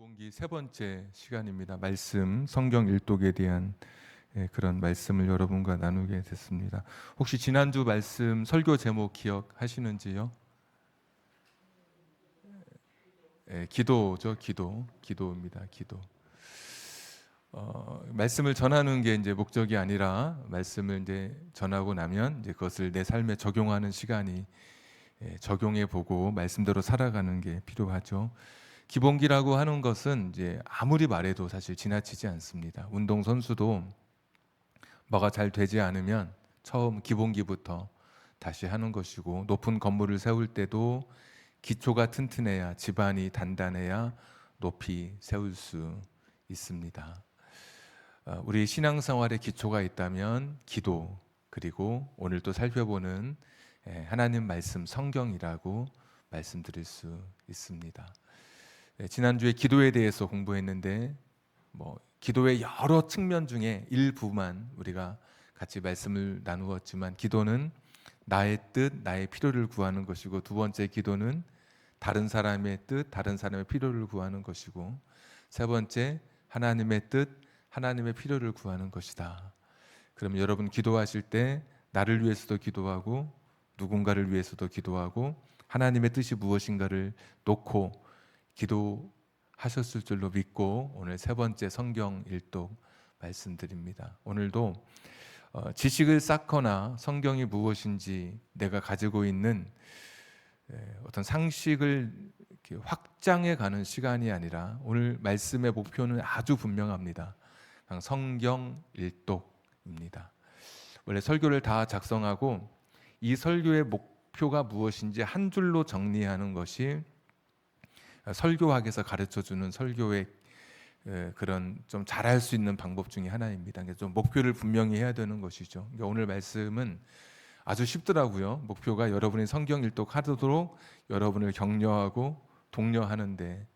기본기 세 번째 시간입니다. 말씀, 성경 일독에 대한 그런 말씀을 여러분과 나누게 됐습니다. 혹시 지난주 말씀 설교 제목 기억하시는지요? 기도죠, 기도입니다. 기도. 말씀을 전하는 게 이제 목적이 아니라 말씀을 이제 전하고 나면 이제 그것을 내 삶에 적용하는 시간이 적용해 보고 말씀대로 살아가는 게 필요하죠. 기본기라고 하는 것은 이제 아무리 말해도 사실 지나치지 않습니다. 운동 선수도 뭐가 잘 되지 않으면 처음 기본기부터 다시 하는 것이고, 높은 건물을 세울 때도 기초가 튼튼해야, 지반이 단단해야 높이 세울 수 있습니다. 우리 신앙생활에 기초가 있다면 기도, 그리고 오늘 또 살펴보는 하나님 말씀 성경이라고 말씀드릴 수 있습니다. 지난주에 기도에 대해서 공부했는데 기도의 여러 측면 중에 일부만 우리가 같이 말씀을 나누었지만, 기도는 나의 뜻, 나의 필요를 구하는 것이고, 두 번째 기도는 다른 사람의 뜻, 다른 사람의 필요를 구하는 것이고, 세 번째 하나님의 뜻, 하나님의 필요를 구하는 것이다. 그럼 여러분 기도하실 때 나를 위해서도 기도하고 누군가를 위해서도 기도하고 하나님의 뜻이 무엇인가를 놓고 기도하셨을 줄로 믿고 오늘 세 번째 성경 일독 말씀드립니다. 오늘도 지식을 쌓거나 성경이 무엇인지 내가 가지고 있는 어떤 상식을 이렇게 확장해 가는 시간이 아니라, 오늘 말씀의 목표는 아주 분명합니다. 성경 일독입니다. 원래 설교를 다 작성하고 이 설교의 목표가 무엇인지 한 줄로 정리하는 것이 설교학에서 가르쳐주는 설교의 그런 좀 잘할 수 있는 방법 중에 하나입니다. 그러니까 좀 목표를 분명히 해야 되는 것이죠. 그러니까 오늘 말씀은 아주 쉽더라고요. 목표가 여러분이 성경 일독하도록 여러분을 격려하고 독려하는 데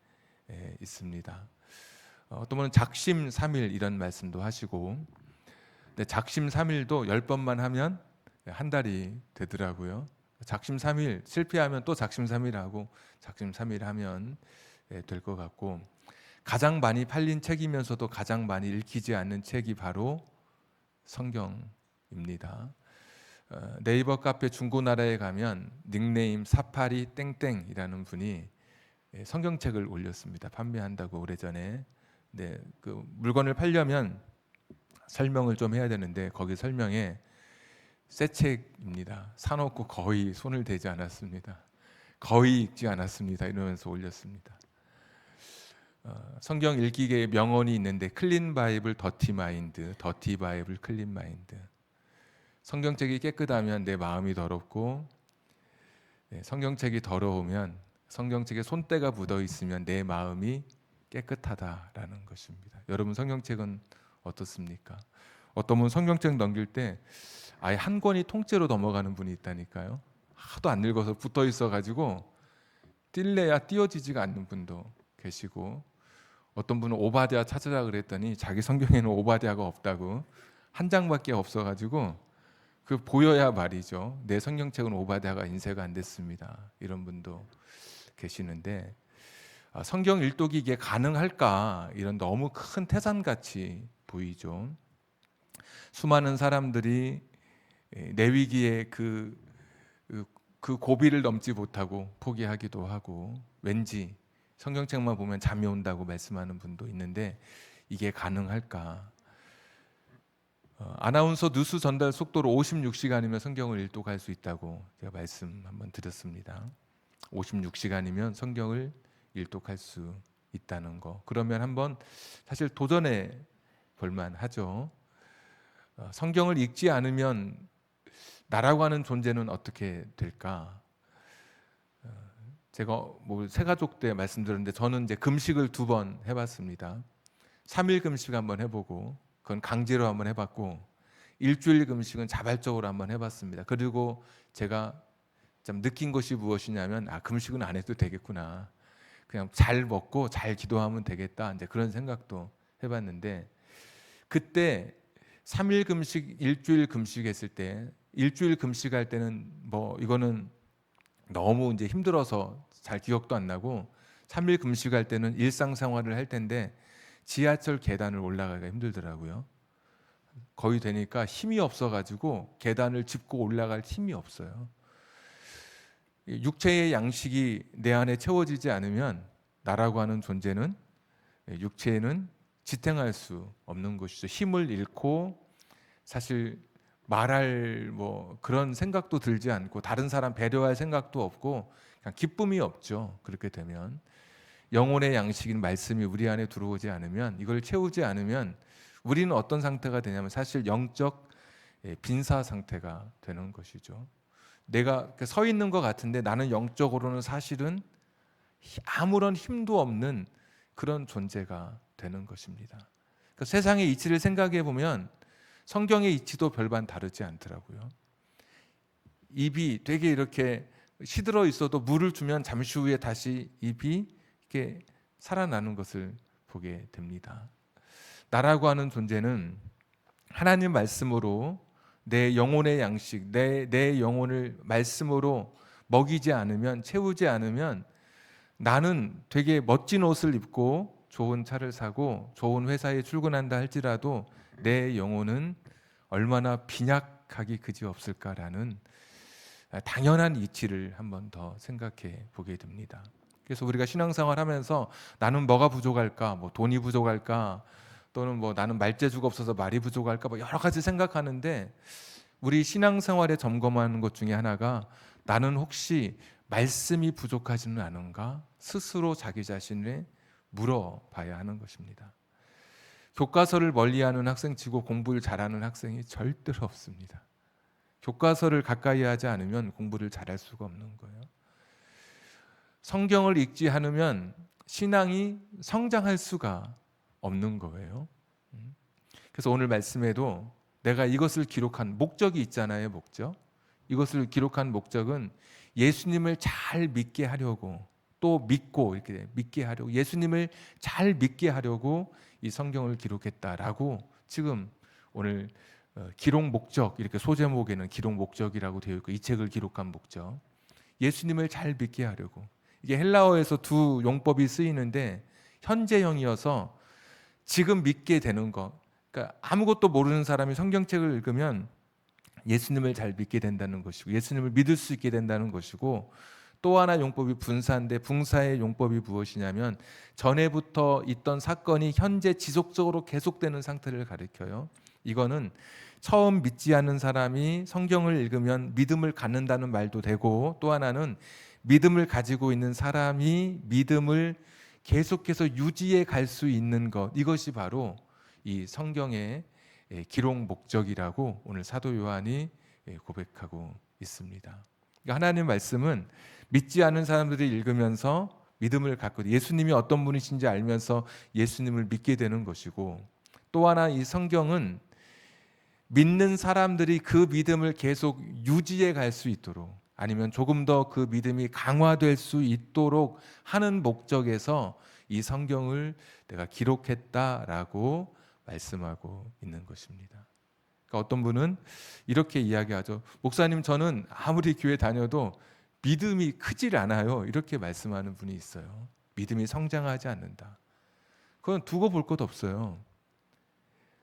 있습니다. 어떤 분은 작심삼일 이런 말씀도 하시고, 근데 작심삼일도 10번만 하면 한 달이 되더라고요. 작심삼일 실패하면 또 작심삼일하고 작심삼일 하면 될 것 같고, 가장 많이 팔린 책이면서도 가장 많이 읽히지 않는 책이 바로 성경입니다. 네이버 카페 중고나라에 가면 닉네임 사파리 땡땡이라는 분이 성경책을 올렸습니다. 판매한다고 오래전에. 네, 그 물건을 팔려면 설명을 좀 해야 되는데 거기 설명에 새 책입니다. 사놓고 거의 손을 대지 않았습니다. 거의 읽지 않았습니다. 이러면서 올렸습니다. 성경 읽기계의 명언이 있는데 클린 바이블 더티 마인드, 더티 바이블 클린 마인드. 성경책이 깨끗하면 내 마음이 더럽고, 성경책이 더러우면, 성경책에 손때가 묻어 있으면 내 마음이 깨끗하다라는 것입니다. 여러분 성경책은 어떻습니까? 어떤 분 성경책 넘길 때 아예 한 권이 통째로 넘어가는 분이 있다니까요. 하도 안 읽어서 붙어 있어가지고 뛸래야 띄어지지가 않는 분도 계시고, 어떤 분은 오바댜 찾으라 그랬더니 자기 성경에는 오바댜가 없다고, 한 장밖에 없어가지고 그 보여야 말이죠. 내 성경책은 오바댜가 인쇄가 안 됐습니다. 이런 분도 계시는데, 성경 일독이 이게 가능할까, 이런 너무 큰 태산같이 보이죠. 수많은 사람들이 내위기에 그 고비를 넘지 못하고 포기하기도 하고, 왠지 성경책만 보면 잠이 온다고 말씀하는 분도 있는데, 이게 가능할까? 아나운서 뉴스 전달 속도로 56시간이면 성경을 일독할 수 있다고 제가 말씀 한번 드렸습니다. 56시간이면 성경을 일독할 수 있다는 거. 그러면 한번 사실 도전해 볼만 하죠. 성경을 읽지 않으면 나라고 하는 존재는 어떻게 될까? 제가 새가족 때 말씀드렸는데, 저는 이제 금식을 2번 해봤습니다. 3일 금식 한번 해보고, 그건 강제로 한번 해봤고, 일주일 금식은 자발적으로 한번 해봤습니다. 그리고 제가 좀 느낀 것이 무엇이냐면, 금식은 안 해도 되겠구나. 그냥 잘 먹고 잘 기도하면 되겠다. 이제 그런 생각도 해봤는데, 그때 3일 금식, 일주일 금식했을 때, 일주일 금식할 때는 이거는 너무 이제 힘들어서 잘 기억도 안 나고, 3일 금식할 때는 일상생활을 할 텐데 지하철 계단을 올라가기가 힘들더라고요. 거의 되니까 힘이 없어가지고 계단을 짚고 올라갈 힘이 없어요. 육체의 양식이 내 안에 채워지지 않으면 나라고 하는 존재는, 육체는 지탱할 수 없는 것이죠. 힘을 잃고 사실 말할 그런 생각도 들지 않고 다른 사람 배려할 생각도 없고 그냥 기쁨이 없죠. 그렇게 되면 영혼의 양식인 말씀이 우리 안에 들어오지 않으면, 이걸 채우지 않으면 우리는 어떤 상태가 되냐면 사실 영적 빈사 상태가 되는 것이죠. 내가 서 있는 것 같은데 나는 영적으로는 사실은 아무런 힘도 없는 그런 존재가 되는 것입니다. 그러니까 세상의 이치를 생각해 보면 성경의 이치도 별반 다르지 않더라고요. 입이 되게 이렇게 시들어 있어도 물을 주면 잠시 후에 다시 입이 이렇게 살아나는 것을 보게 됩니다. 나라고 하는 존재는 하나님 말씀으로 내 영혼의 양식, 내 영혼을 말씀으로 먹이지 않으면, 채우지 않으면 나는 되게 멋진 옷을 입고 좋은 차를 사고 좋은 회사에 출근한다 할지라도 내 영혼은 얼마나 빈약하기 그지없을까라는 당연한 이치를 한번 더 생각해 보게 됩니다. 그래서 우리가 신앙생활 하면서 나는 뭐가 부족할까? 돈이 부족할까? 또는 나는 말재주가 없어서 말이 부족할까? 여러 가지 생각하는데 우리 신앙생활에 점검하는 것 중에 하나가 나는 혹시 말씀이 부족하지는 않은가? 스스로 자기 자신을 물어봐야 하는 것입니다. 교과서를 멀리하는 학생치고 공부를 잘하는 학생이 절대로 없습니다. 교과서를 가까이 하지 않으면 공부를 잘할 수가 없는 거예요. 성경을 읽지 않으면 신앙이 성장할 수가 없는 거예요. 그래서 오늘 말씀에도 내가 이것을 기록한 목적이 있잖아요. 목적. 이것을 기록한 목적은 예수님을 잘 믿게 하려고, 또 믿고 이렇게 믿게 하려고, 예수님을 잘 믿게 하려고 이 성경을 기록했다라고 지금 오늘 기록 목적, 이렇게 소제목에는 기록 목적이라고 되어 있고 이 책을 기록한 목적, 예수님을 잘 믿게 하려고. 이게 헬라어에서 두 용법이 쓰이는데 현재형이어서 지금 믿게 되는 것, 그러니까 아무것도 모르는 사람이 성경책을 읽으면 예수님을 잘 믿게 된다는 것이고 예수님을 믿을 수 있게 된다는 것이고, 또 하나 용법이 분사인데 분사의 용법이 무엇이냐면 전에부터 있던 사건이 현재 지속적으로 계속되는 상태를 가리켜요. 이거는 처음 믿지 않는 사람이 성경을 읽으면 믿음을 갖는다는 말도 되고, 또 하나는 믿음을 가지고 있는 사람이 믿음을 계속해서 유지해 갈 수 있는 것, 이것이 바로 이 성경의 기록 목적이라고 오늘 사도 요한이 고백하고 있습니다. 그러니까 하나님 말씀은 믿지 않은 사람들이 읽으면서 믿음을 갖고 예수님이 어떤 분이신지 알면서 예수님을 믿게 되는 것이고, 또 하나 이 성경은 믿는 사람들이 그 믿음을 계속 유지해 갈 수 있도록, 아니면 조금 더 그 믿음이 강화될 수 있도록 하는 목적에서 이 성경을 내가 기록했다라고 말씀하고 있는 것입니다. 그러니까 어떤 분은 이렇게 이야기하죠. 목사님, 저는 아무리 교회 다녀도 믿음이 크질 않아요. 이렇게 말씀하는 분이 있어요. 믿음이 성장하지 않는다. 그건 두고 볼 것 없어요.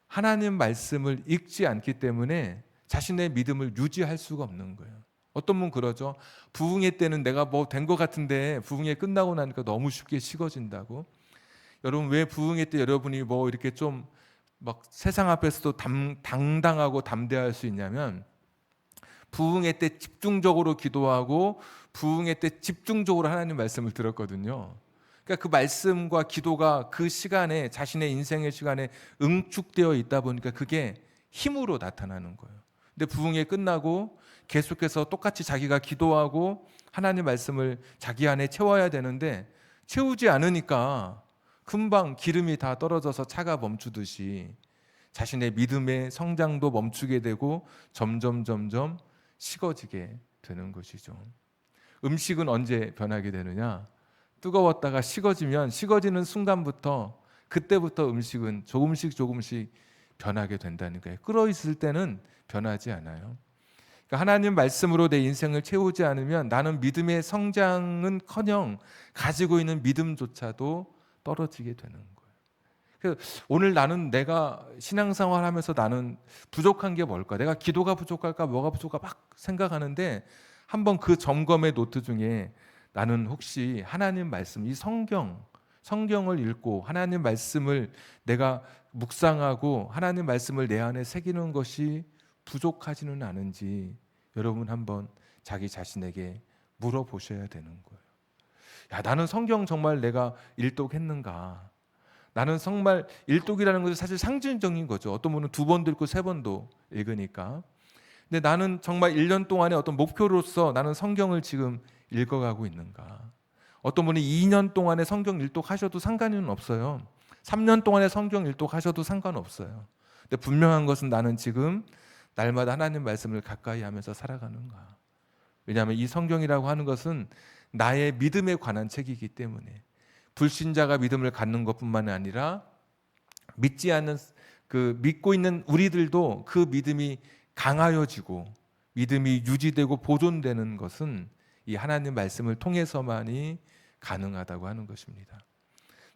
하나님 말씀을 읽지 않기 때문에 자신의 믿음을 유지할 수가 없는 거예요. 어떤 분 그러죠. 부흥회 때는 내가 된 것 같은데 부흥회 끝나고 나니까 너무 쉽게 식어진다고. 여러분, 왜 부흥회 때 여러분이 이렇게 좀 세상 앞에서도 당당하고 담대할 수 있냐면, 부흥회 때 집중적으로 기도하고 부흥회 때 집중적으로 하나님 말씀을 들었거든요. 그러니까 그 말씀과 기도가 그 시간에, 자신의 인생의 시간에 응축되어 있다 보니까 그게 힘으로 나타나는 거예요. 근데 부흥회 끝나고 계속해서 똑같이 자기가 기도하고 하나님 말씀을 자기 안에 채워야 되는데 채우지 않으니까 금방 기름이 다 떨어져서 차가 멈추듯이 자신의 믿음의 성장도 멈추게 되고 점점 식어지게 되는 것이죠. 음식은 언제 변하게 되느냐? 뜨거웠다가 식어지는 순간부터, 그때부터 음식은 조금씩 변하게 된다는 거예요. 끓어 있을 때는 변하지 않아요. 그러니까 하나님 말씀으로 내 인생을 채우지 않으면 나는 믿음의 성장은커녕 가지고 있는 믿음조차도 떨어지게 되는 거예요. 오늘 나는 내가 신앙생활 하면서 나는 부족한 게 뭘까? 내가 기도가 부족할까? 뭐가 부족할까? 막 생각하는데 한번 그 점검의 노트 중에 나는 혹시 하나님 말씀, 이 성경을 읽고 하나님 말씀을 내가 묵상하고 하나님 말씀을 내 안에 새기는 것이 부족하지는 않은지 여러분 한번 자기 자신에게 물어보셔야 되는 거예요. 야, 나는 성경 정말 내가 일독했는가? 나는 정말 일독이라는 것은 사실 상징적인 거죠. 어떤 분은 2번도 읽고 3번도 읽으니까. 근데 나는 정말 1년 동안의 어떤 목표로서 나는 성경을 지금 읽어가고 있는가? 어떤 분이 2년 동안의 성경 일독하셔도 상관은 없어요. 3년 동안의 성경 일독하셔도 상관없어요. 근데 분명한 것은 나는 지금 날마다 하나님 말씀을 가까이 하면서 살아가는가? 왜냐하면 이 성경이라고 하는 것은 나의 믿음에 관한 책이기 때문에 불신자가 믿음을 갖는 것뿐만 아니라 믿지 않는 믿고 있는 우리들도 그 믿음이 강하여지고 믿음이 유지되고 보존되는 것은 이 하나님 말씀을 통해서만이 가능하다고 하는 것입니다.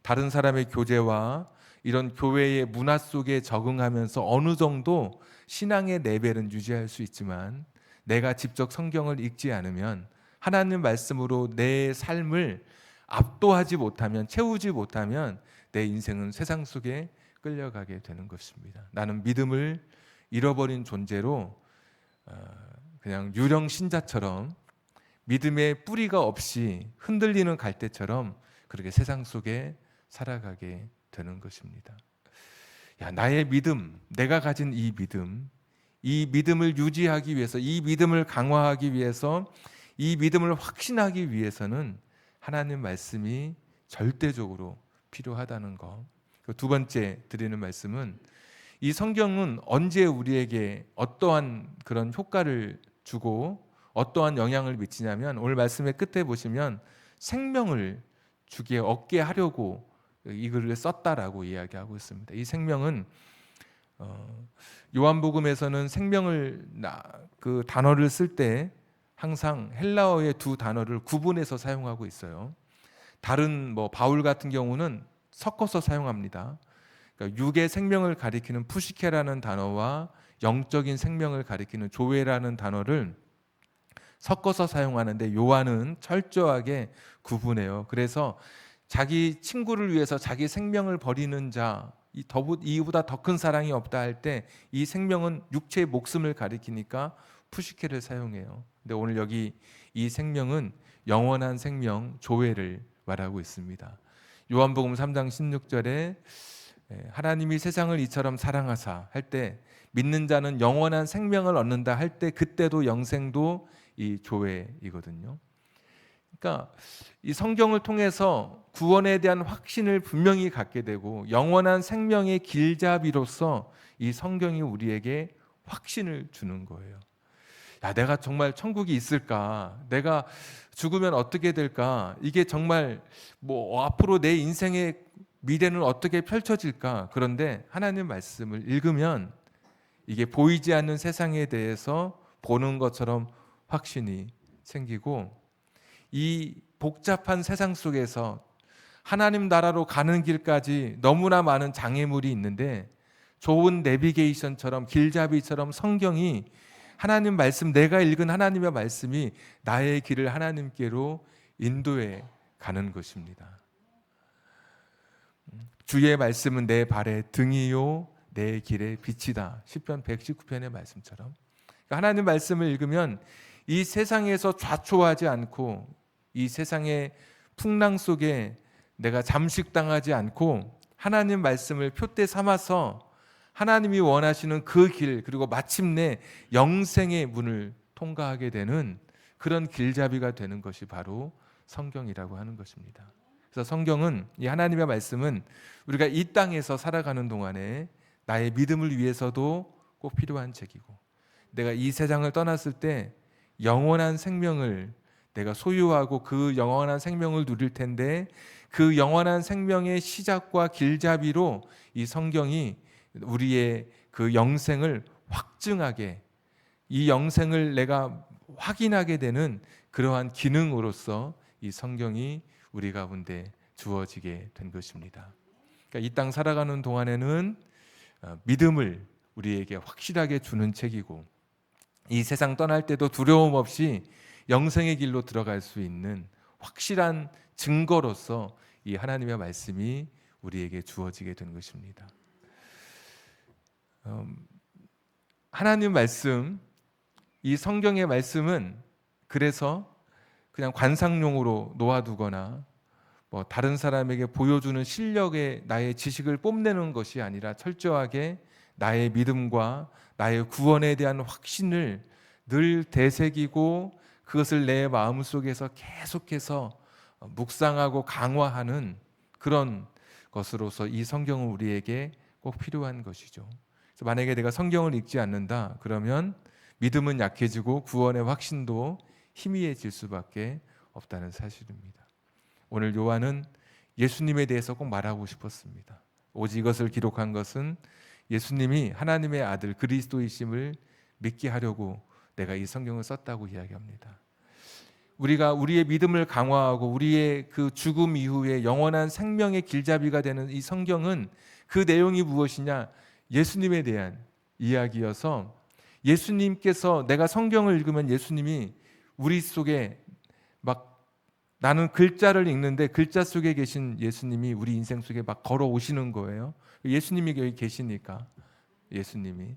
다른 사람의 교제와 이런 교회의 문화 속에 적응하면서 어느 정도 신앙의 레벨은 유지할 수 있지만 내가 직접 성경을 읽지 않으면 하나님 말씀으로 내 삶을 압도하지 못하면, 채우지 못하면 내 인생은 세상 속에 끌려가게 되는 것입니다. 나는 믿음을 잃어버린 존재로 그냥 유령 신자처럼 믿음의 뿌리가 없이 흔들리는 갈대처럼 그렇게 세상 속에 살아가게 되는 것입니다. 야, 나의 믿음, 내가 가진 이 믿음을 유지하기 위해서, 이 믿음을 강화하기 위해서, 이 믿음을 확신하기 위해서는 하나님 말씀이 절대적으로 필요하다는 것. 2번째 드리는 말씀은 이 성경은 언제 우리에게 어떠한 그런 효과를 주고 어떠한 영향을 미치냐면 오늘 말씀의 끝에 보시면 생명을 주게 얻게 하려고 이 글을 썼다라고 이야기하고 있습니다. 이 생명은 요한복음에서는 생명을 그 단어를 쓸 때 항상 헬라어의 2 단어를 구분해서 사용하고 있어요. 다른 바울 같은 경우는 섞어서 사용합니다. 그러니까 육의 생명을 가리키는 푸시케라는 단어와 영적인 생명을 가리키는 조회라는 단어를 섞어서 사용하는데 요한은 철저하게 구분해요. 그래서 자기 친구를 위해서 자기 생명을 버리는 자, 이보다 더 큰 사랑이 없다 할 때 이 생명은 육체의 목숨을 가리키니까 푸시케를 사용해요. 근데 오늘 여기 이 생명은 영원한 생명 조회를 말하고 있습니다. 요한복음 3장 16절에 하나님이 세상을 이처럼 사랑하사 할 때 믿는 자는 영원한 생명을 얻는다 할 때 그때도 영생도 이 조회이거든요. 그러니까 이 성경을 통해서 구원에 대한 확신을 분명히 갖게 되고 영원한 생명의 길잡이로서 이 성경이 우리에게 확신을 주는 거예요. 야, 내가 정말 천국이 있을까? 내가 죽으면 어떻게 될까? 이게 정말 앞으로 내 인생의 미래는 어떻게 펼쳐질까? 그런데 하나님 말씀을 읽으면 이게 보이지 않는 세상에 대해서 보는 것처럼 확신이 생기고 이 복잡한 세상 속에서 하나님 나라로 가는 길까지 너무나 많은 장애물이 있는데 좋은 내비게이션처럼 길잡이처럼 성경이 하나님 말씀, 내가 읽은 하나님의 말씀이 나의 길을 하나님께로 인도해 가는 것입니다. 주의 말씀은 내 발의 등이요 내 길의 빛이다. 시편 119편의 말씀처럼. 그러니까 하나님 말씀을 읽으면 이 세상에서 좌초하지 않고 이 세상의 풍랑 속에 내가 잠식당하지 않고 하나님 말씀을 표대 삼아서 하나님이 원하시는 그 길, 그리고 마침내 영생의 문을 통과하게 되는 그런 길잡이가 되는 것이 바로 성경이라고 하는 것입니다. 그래서 성경은, 이 하나님의 말씀은 우리가 이 땅에서 살아가는 동안에 나의 믿음을 위해서도 꼭 필요한 책이고, 내가 이 세상을 떠났을 때 영원한 생명을 내가 소유하고 그 영원한 생명을 누릴 텐데 그 영원한 생명의 시작과 길잡이로 이 성경이 우리의 그 영생을 확증하게, 이 영생을 내가 확인하게 되는 그러한 기능으로서 이 성경이 우리 가운데 주어지게 된 것입니다. 그러니까 이 땅 살아가는 동안에는 믿음을 우리에게 확실하게 주는 책이고, 이 세상 떠날 때도 두려움 없이 영생의 길로 들어갈 수 있는 확실한 증거로서 이 하나님의 말씀이 우리에게 주어지게 된 것입니다. 하나님 말씀, 이 성경의 말씀은 그래서 그냥 관상용으로 놓아두거나 다른 사람에게 보여주는 실력의 나의 지식을 뽐내는 것이 아니라 철저하게 나의 믿음과 나의 구원에 대한 확신을 늘 되새기고 그것을 내 마음속에서 계속해서 묵상하고 강화하는 그런 것으로서 이 성경은 우리에게 꼭 필요한 것이죠. 그래서 만약에 내가 성경을 읽지 않는다 그러면 믿음은 약해지고 구원의 확신도 희미해질 수밖에 없다는 사실입니다. 오늘 요한은 예수님에 대해서 꼭 말하고 싶었습니다. 오직 이것을 기록한 것은 예수님이 하나님의 아들 그리스도이심을 믿게 하려고 내가 이 성경을 썼다고 이야기합니다. 우리가 우리의 믿음을 강화하고 우리의 그 죽음 이후에 영원한 생명의 길잡이가 되는 이 성경은 그 내용이 무엇이냐? 예수님에 대한 이야기여서, 예수님께서, 내가 성경을 읽으면 예수님이 우리 속에 막, 나는 글자를 읽는데 글자 속에 계신 예수님이 우리 인생 속에 막 걸어오시는 거예요. 예수님이 여기 계시니까. 예수님이,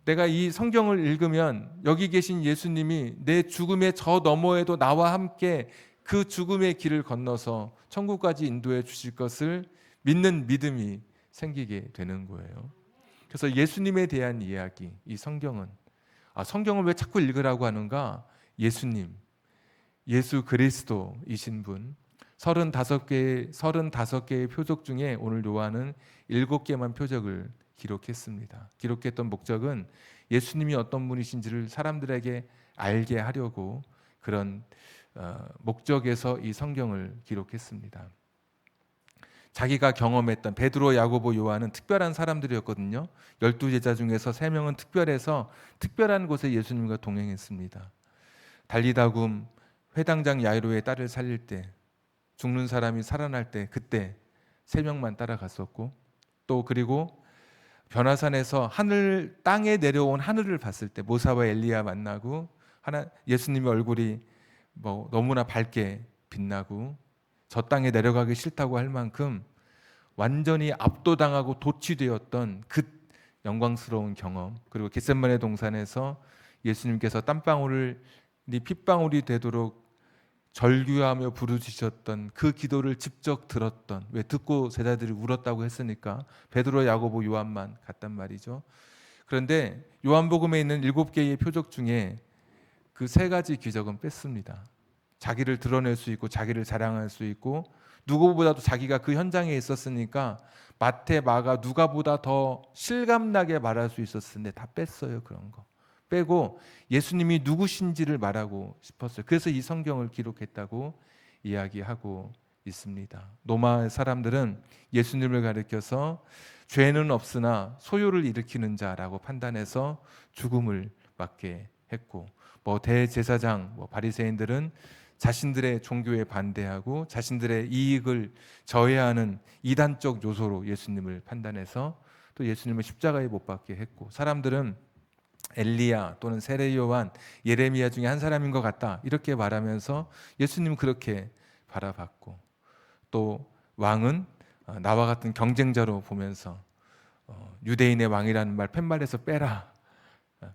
내가 이 성경을 읽으면 여기 계신 예수님이 내 죽음의 저 너머에도 나와 함께 그 죽음의 길을 건너서 천국까지 인도해 주실 것을 믿는 믿음이 생기게 되는 거예요. 그래서 예수님에 대한 이야기, 이 성경은, 성경을 왜 자꾸 읽으라고 하는가? 예수님, 예수 그리스도이신 분, 35개의 표적 중에 오늘 요한은 7개만 표적을 기록했습니다. 기록했던 목적은 예수님이 어떤 분이신지를 사람들에게 알게 하려고 그런 목적에서 이 성경을 기록했습니다. 자기가 경험했던, 베드로, 야고보, 요한은 특별한 사람들이었거든요. 12제자 중에서 3명은 특별해서 특별한 곳에 예수님과 동행했습니다. 달리다굼 회당장 야이로의 딸을 살릴 때, 죽는 사람이 살아날 때, 그때 3명만 따라갔었고, 또 그리고 변화산에서 땅에 내려온 하늘을 봤을 때 모사와 엘리야 만나고 예수님의 얼굴이 너무나 밝게 빛나고 저 땅에 내려가기 싫다고 할 만큼 완전히 압도당하고 도취되었던 그 영광스러운 경험, 그리고 겟세마네 동산에서 예수님께서 땀방울이 핏방울이 되도록 절규하며 부르짖으셨던 그 기도를 직접 들었던, 왜 듣고 제자들이 울었다고 했으니까 베드로, 야고보, 요한만 갔단 말이죠. 그런데 요한복음에 있는 7개의 표적 중에 그 3가지 기적은 뺐습니다. 자기를 드러낼 수 있고 자기를 자랑할 수 있고 누구보다도 자기가 그 현장에 있었으니까 마태, 마가, 누가보다 더 실감나게 말할 수 있었는데 다 뺐어요. 그런 거 빼고 예수님이 누구신지를 말하고 싶었어요. 그래서 이 성경을 기록했다고 이야기하고 있습니다. 로마 사람들은 예수님을 가리켜서 죄는 없으나 소요를 일으키는 자라고 판단해서 죽음을 맞게 했고, 대제사장, 바리새인들은 자신들의 종교에 반대하고 자신들의 이익을 저해하는 이단적 요소로 예수님을 판단해서 또 예수님을 십자가에 못 박게 했고, 사람들은 엘리야 또는 세례 요한, 예레미야 중에 한 사람인 것 같다 이렇게 말하면서 예수님 그렇게 바라봤고, 또 왕은 나와 같은 경쟁자로 보면서 유대인의 왕이라는 말 팻말에서 빼라,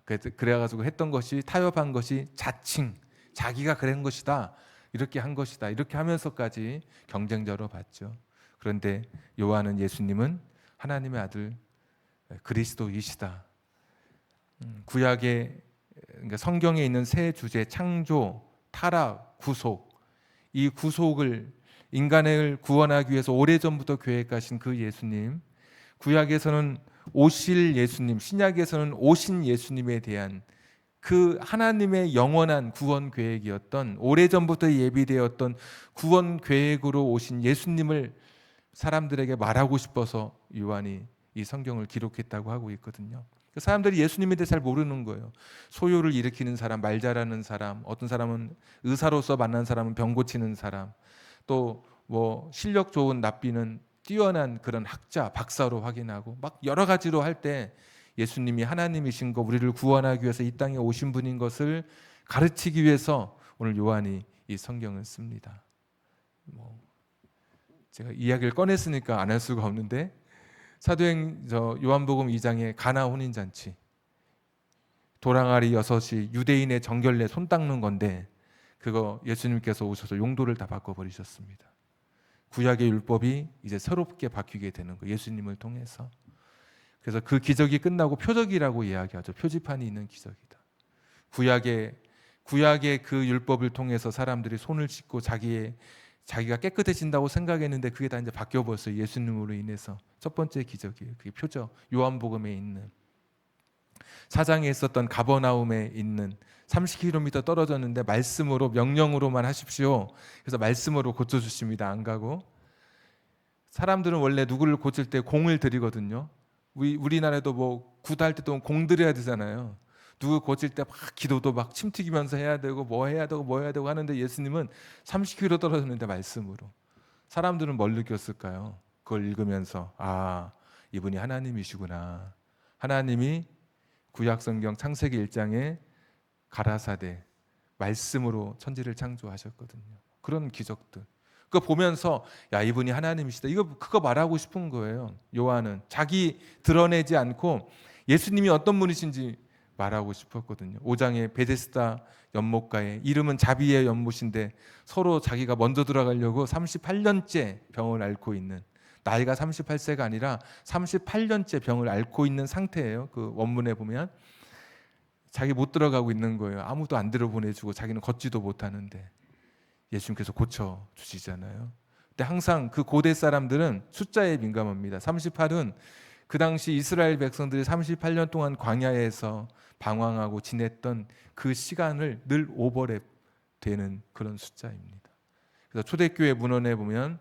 그래가지고 했던 것이, 타협한 것이 자칭 자기가 그런 것이다, 이렇게 한 것이다, 이렇게 하면서까지 경쟁자로 봤죠. 그런데 요한은 예수님은 하나님의 아들 그리스도이시다, 구약의, 그러니까 성경에 있는 세 주제, 창조, 타락, 구속, 이 구속을, 인간을 구원하기 위해서 오래전부터 계획하신 그 예수님, 구약에서는 오실 예수님, 신약에서는 오신 예수님에 대한 그 하나님의 영원한 구원 계획이었던, 오래전부터 예비되었던 구원 계획으로 오신 예수님을 사람들에게 말하고 싶어서 요한이 이 성경을 기록했다고 하고 있거든요. 사람들이 예수님에 대해 잘 모르는 거예요. 소요를 일으키는 사람, 말 잘하는 사람, 어떤 사람은 의사로서 만난 사람은 병 고치는 사람, 또 뭐 실력 좋은 납비는 뛰어난 그런 학자, 박사로 확인하고 막 여러 가지로 할 때 예수님이 하나님이신 거, 우리를 구원하기 위해서 이 땅에 오신 분인 것을 가르치기 위해서 오늘 요한이 이 성경을 씁니다. 뭐 제가 이야기를 꺼냈으니까 안 할 수가 없는데 요한복음 2장의 가나 혼인잔치, 도랑아리 6이 유대인의 정결례 손 닦는 건데 그거 예수님께서 오셔서 용도를 다 바꿔버리셨습니다. 구약의 율법이 이제 새롭게 바뀌게 되는 거예요. 예수님을 통해서. 그래서 그 기적이 끝나고 표적이라고 이야기하죠. 표지판이 있는 기적이다. 구약의 그 율법을 통해서 사람들이 손을 씻고 자기가 깨끗해진다고 생각했는데 그게 다 이제 바뀌어버렸어요. 예수님으로 인해서. 첫 번째 기적이에요. 그게 표적. 요한복음에 있는 4장에 있었던 가버나움에 있는 30km 떨어졌는데 말씀으로 명령으로만 하십시오. 그래서 말씀으로 고쳐주십니다. 안 가고. 사람들은 원래 누구를 고칠 때 공을 들이거든요. 우리나라에도 뭐 구달 때도 공 들여야 되잖아요. 누구 고칠 때 막 기도도 막 침 튀기면서 해야 되고 뭐 해야 되고 하는데 예수님은 30km 떨어졌는데 말씀으로. 사람들은 뭘 느꼈을까요? 그걸 읽으면서 이분이 하나님이시구나. 하나님이 구약성경 창세기 1장에 가라사대 말씀으로 천지를 창조하셨거든요. 그런 기적들. 그거 보면서 이분이 하나님이시다. 그거 말하고 싶은 거예요. 요한은 자기 드러내지 않고 예수님이 어떤 분이신지 말하고 싶었거든요. 5장의 베데스다 연못가에 이름은 자비의 연못인데 서로 자기가 먼저 들어가려고 38년째 병을 앓고 있는, 나이가 38세가 아니라 38년째 병을 앓고 있는 상태예요. 그 원문에 보면 자기 못 들어가고 있는 거예요. 아무도 안 들어보내주고 자기는 걷지도 못하는데 예수님께서 고쳐주시잖아요. 근데 항상 그 고대 사람들은 숫자에 민감합니다. 38은 그 당시 이스라엘 백성들이 38년 동안 광야에서 방황하고 지냈던 그 시간을 늘 오버랩 되는 그런 숫자입니다. 그래서 초대교회 문헌에 보면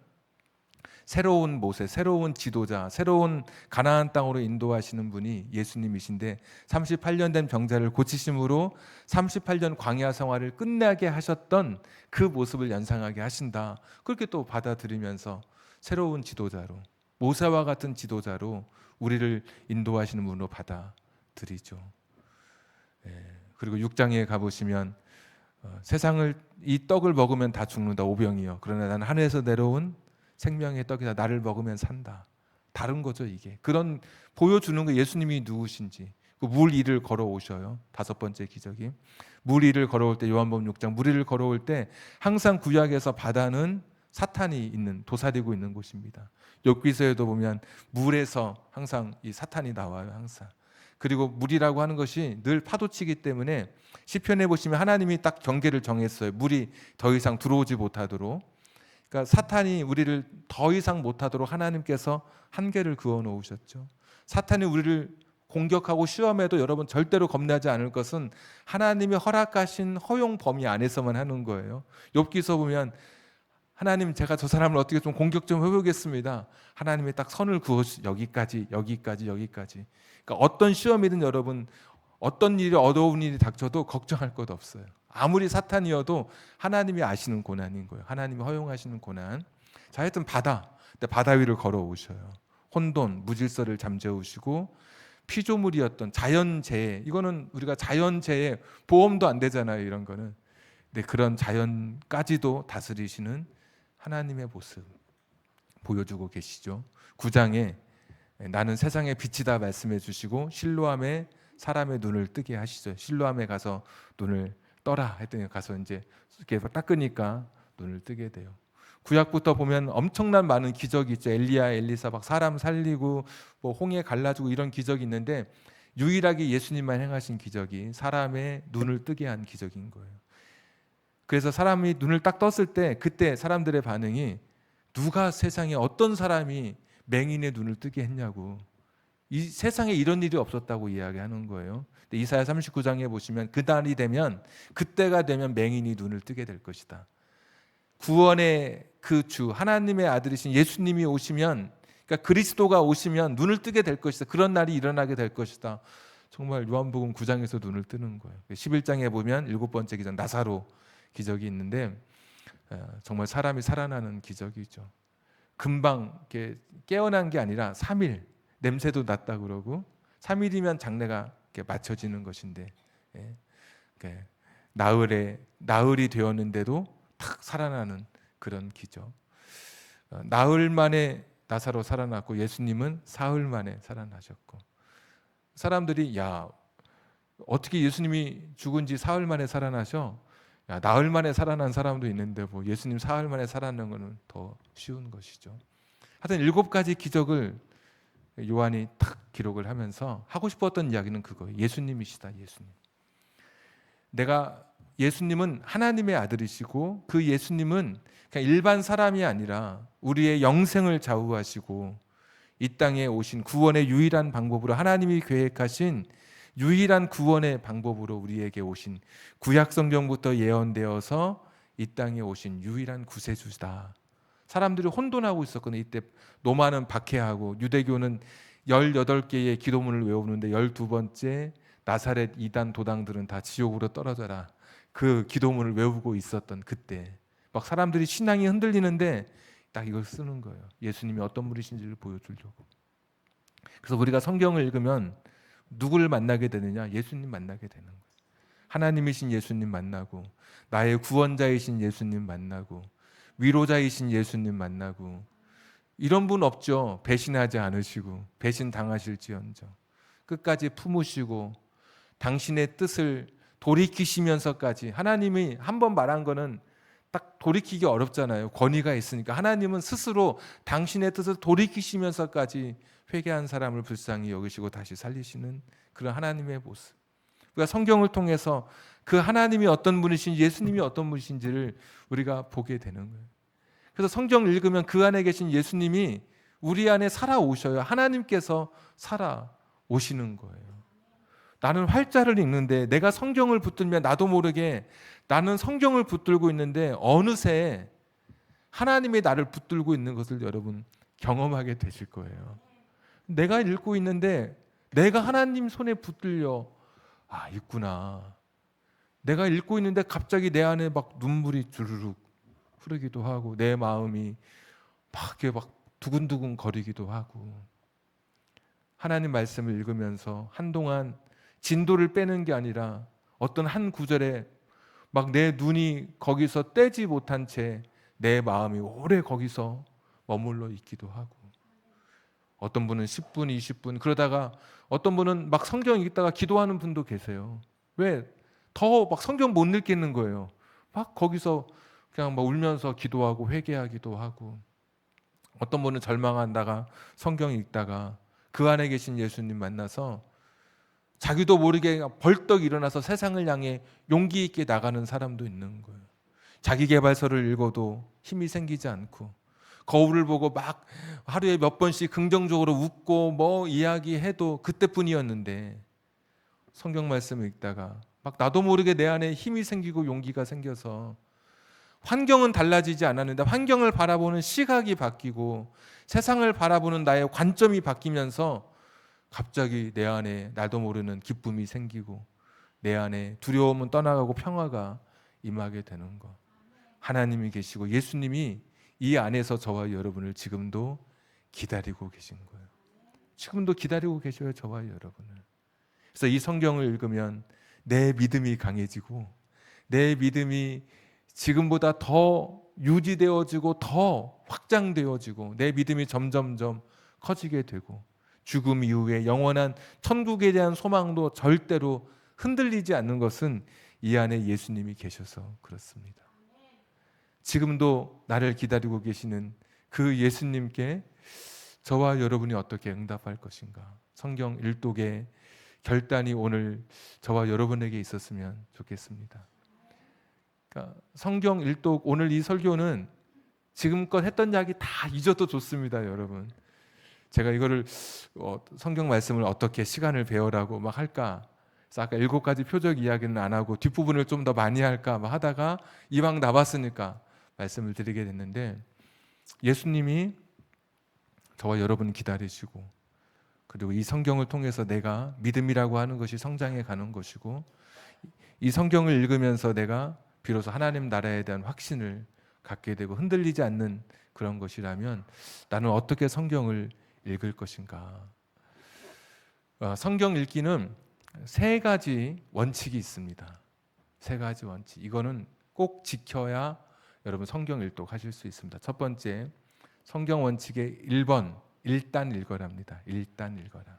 새로운 모세, 새로운 지도자, 새로운 가나안 땅으로 인도하시는 분이 예수님이신데 38년 된 병자를 고치심으로 38년 광야 생활을 끝나게 하셨던 그 모습을 연상하게 하신다. 그렇게 또 받아들이면서 새로운 지도자로, 모세와 같은 지도자로 우리를 인도하시는 분으로 받아들이죠. 그리고 6장에 가보시면 세상을 이 떡을 먹으면 다 죽는다 오병이여. 그러나 나는 하늘에서 내려온 생명의 떡이다. 나를 먹으면 산다. 다른 거죠 이게. 그런 보여주는 거 예수님이 누구신지. 그 물 위를 걸어오셔요. 5번째 기적이. 물 위를 걸어올 때 요한복음 6장 물 위를 걸어올 때 항상 구약에서 바다는 사탄이 도사리고 있는 곳입니다. 욥기서에도 보면 물에서 항상 이 사탄이 나와요. 항상. 그리고 물이라고 하는 것이 늘 파도치기 때문에 시편에 보시면 하나님이 딱 경계를 정했어요. 물이 더 이상 들어오지 못하도록. 그러니까 사탄이 우리를 더 이상 못하도록 하나님께서 한계를 그어 놓으셨죠. 사탄이 우리를 공격하고 시험해도 여러분 절대로 겁나지 않을 것은 하나님이 허락하신 허용 범위 안에서만 하는 거예요. 욥기서 보면 하나님 제가 저 사람을 어떻게 좀 공격 좀 해보겠습니다. 하나님이 딱 선을 그어 여기까지. 그러니까 어떤 시험이든 여러분 어떤 일이 어려운 일이 닥쳐도 걱정할 것 없어요. 아무리 사탄이어도 하나님이 아시는 고난인 거예요. 하나님이 허용하시는 고난. 자, 하여튼 근데 바다 위를 걸어오셔요. 혼돈, 무질서를 잠재우시고 피조물이었던 자연재해. 이거는 우리가 자연재해 보험도 안 되잖아요. 이런 거는. 근데 그런 자연까지도 다스리시는 하나님의 모습 보여주고 계시죠. 9장에 나는 세상의 빛이다 말씀해 주시고 실로암에 사람의 눈을 뜨게 하시죠. 실로암에 가서 눈을 떠라 했더니 가서 이제 이렇게 닦으니까 눈을 뜨게 돼요. 구약부터 보면 엄청난 많은 기적이 있죠. 엘리야, 엘리사 막 사람 살리고 뭐 홍해 갈라주고 이런 기적이 있는데 유일하게 예수님만 행하신 기적이 사람의 눈을 뜨게 한 기적인 거예요. 그래서 사람이 눈을 딱 떴을 때 그때 사람들의 반응이 누가 세상에 어떤 사람이 맹인의 눈을 뜨게 했냐고. 이 세상에 이런 일이 없었다고 이야기하는 거예요. 근데 이사야 39장에 보시면 그날이 되면 그때가 되면 맹인이 눈을 뜨게 될 것이다. 구원의 그 주 하나님의 아들이신 예수님이 오시면, 그러니까 그리스도가 오시면 눈을 뜨게 될 것이다. 그런 날이 일어나게 될 것이다. 정말 요한복음 9장에서 눈을 뜨는 거예요. 11장에 보면 7번째 기적 나사로 기적이 있는데 정말 사람이 살아나는 기적이죠. 금방 이렇게 깨어난 게 아니라 3일 냄새도 났다 그러고 3일이면 장래가 이렇게 맞춰지는 것인데 나흘이 되었는데도 탁 살아나는 그런 기적. 나흘 만에 나사로 살아났고 예수님은 사흘 만에 살아나셨고 사람들이 야 어떻게 예수님이 죽은 지 사흘 만에 살아나셔? 야, 나흘 만에 살아난 사람도 있는데 뭐 예수님 사흘 만에 살아나는 것은 더 쉬운 것이죠. 하여튼 7가지 기적을 요한이 탁 기록을 하면서 하고 싶었던 이야기는 그거예요. 예수님이시다. 예수님은 하나님의 아들이시고 그 예수님은 그냥 일반 사람이 아니라 우리의 영생을 좌우하시고 이 땅에 오신 구원의 유일한 방법으로 하나님이 계획하신 유일한 구원의 방법으로 우리에게 오신 구약 성경부터 예언되어서 이 땅에 오신 유일한 구세주다. 사람들이 혼돈하고 있었거든요. 이때 로마는 박해하고 유대교는 18개의 기도문을 외우는데 12번째 나사렛 이단 도당들은 다 지옥으로 떨어져라. 그 기도문을 외우고 있었던 그때 막 사람들이 신앙이 흔들리는데 딱 이걸 쓰는 거예요. 예수님이 어떤 분이신지를 보여주려고. 그래서 우리가 성경을 읽으면 누구를 만나게 되느냐? 예수님 만나게 되는 거예요. 하나님이신 예수님 만나고 나의 구원자이신 예수님 만나고 위로자이신 예수님 만나고 이런 분 없죠. 배신하지 않으시고 배신 당하실지언정 끝까지 품으시고 당신의 뜻을 돌이키시면서까지 하나님이 한 번 말한 거는 딱 돌이키기 어렵잖아요. 권위가 있으니까 하나님은 스스로 당신의 뜻을 돌이키시면서까지 회개한 사람을 불쌍히 여기시고 다시 살리시는 그런 하나님의 모습. 우리가 성경을 통해서 그 하나님이 어떤 분이신지 예수님이 어떤 분이신지를 우리가 보게 되는 거예요. 그래서 성경을 읽으면 그 안에 계신 예수님이 우리 안에 살아오셔요. 하나님께서 살아오시는 거예요. 나는 활자를 읽는데 내가 성경을 붙들면 나도 모르게 나는 성경을 붙들고 있는데 어느새 하나님이 나를 붙들고 있는 것을 여러분 경험하게 되실 거예요. 내가 읽고 있는데 내가 하나님 손에 붙들려 있구나. 내가 읽고 있는데 갑자기 내 안에 막 눈물이 주르륵 흐르기도 하고 내 마음이 막 두근두근 거리기도 하고 하나님 말씀을 읽으면서 한동안 진도를 빼는 게 아니라 어떤 한 구절에 막 내 눈이 거기서 떼지 못한 채 내 마음이 오래 거기서 머물러 있기도 하고 어떤 분은 10분, 20분 그러다가 어떤 분은 막 성경 읽다가 기도하는 분도 계세요. 왜? 더 막 성경 못 읽겠는 거예요. 막 거기서 그냥 막 울면서 기도하고 회개하기도 하고 어떤 분은 절망한다가 성경 읽다가 그 안에 계신 예수님 만나서 자기도 모르게 벌떡 일어나서 세상을 향해 용기 있게 나가는 사람도 있는 거예요. 자기계발서를 읽어도 힘이 생기지 않고 거울을 보고 막 하루에 몇 번씩 긍정적으로 웃고 뭐 이야기해도 그때뿐이었는데 성경 말씀을 읽다가 막 나도 모르게 내 안에 힘이 생기고 용기가 생겨서 환경은 달라지지 않았는데 환경을 바라보는 시각이 바뀌고 세상을 바라보는 나의 관점이 바뀌면서 갑자기 내 안에 나도 모르는 기쁨이 생기고 내 안에 두려움은 떠나가고 평화가 임하게 되는 것. 하나님이 계시고 예수님이 이 안에서 저와 여러분을 지금도 기다리고 계신 거예요. 지금도 기다리고 계셔요. 저와 여러분을. 그래서 이 성경을 읽으면 내 믿음이 강해지고 내 믿음이 지금보다 더 유지되어지고 더 확장되어지고 내 믿음이 점점점 커지게 되고 죽음 이후에 영원한 천국에 대한 소망도 절대로 흔들리지 않는 것은 이 안에 예수님이 계셔서 그렇습니다. 지금도 나를 기다리고 계시는 그 예수님께 저와 여러분이 어떻게 응답할 것인가? 성경 일독의 결단이 오늘 저와 여러분에게 있었으면 좋겠습니다. 그러니까 성경 일독 오늘 이 설교는 지금껏 했던 이야기 다 잊어도 좋습니다, 여러분. 제가 이거를 성경 말씀을 어떻게 시간을 배우라고 막 할까? 그래서 아까 7가지 표적 이야기는 안 하고 뒷부분을 좀 더 많이 할까 막 하다가 이왕 나왔으니까 말씀을 드리게 됐는데 예수님이 저와 여러분을 기다리시고 그리고 이 성경을 통해서 내가 믿음이라고 하는 것이 성장해 가는 것이고, 이 성경을 읽으면서 내가 비로소 하나님 나라에 대한 확신을 갖게 되고 흔들리지 않는 그런 것이라면 나는 어떻게 성경을 읽을 것인가? 성경 읽기는 세 가지 원칙이 있습니다. 세 가지 원칙. 이거는 꼭 지켜야 여러분 성경 일독하실 수 있습니다. 첫 번째, 성경 원칙의 1번, 일단 읽어라입니다. 일단 읽어라.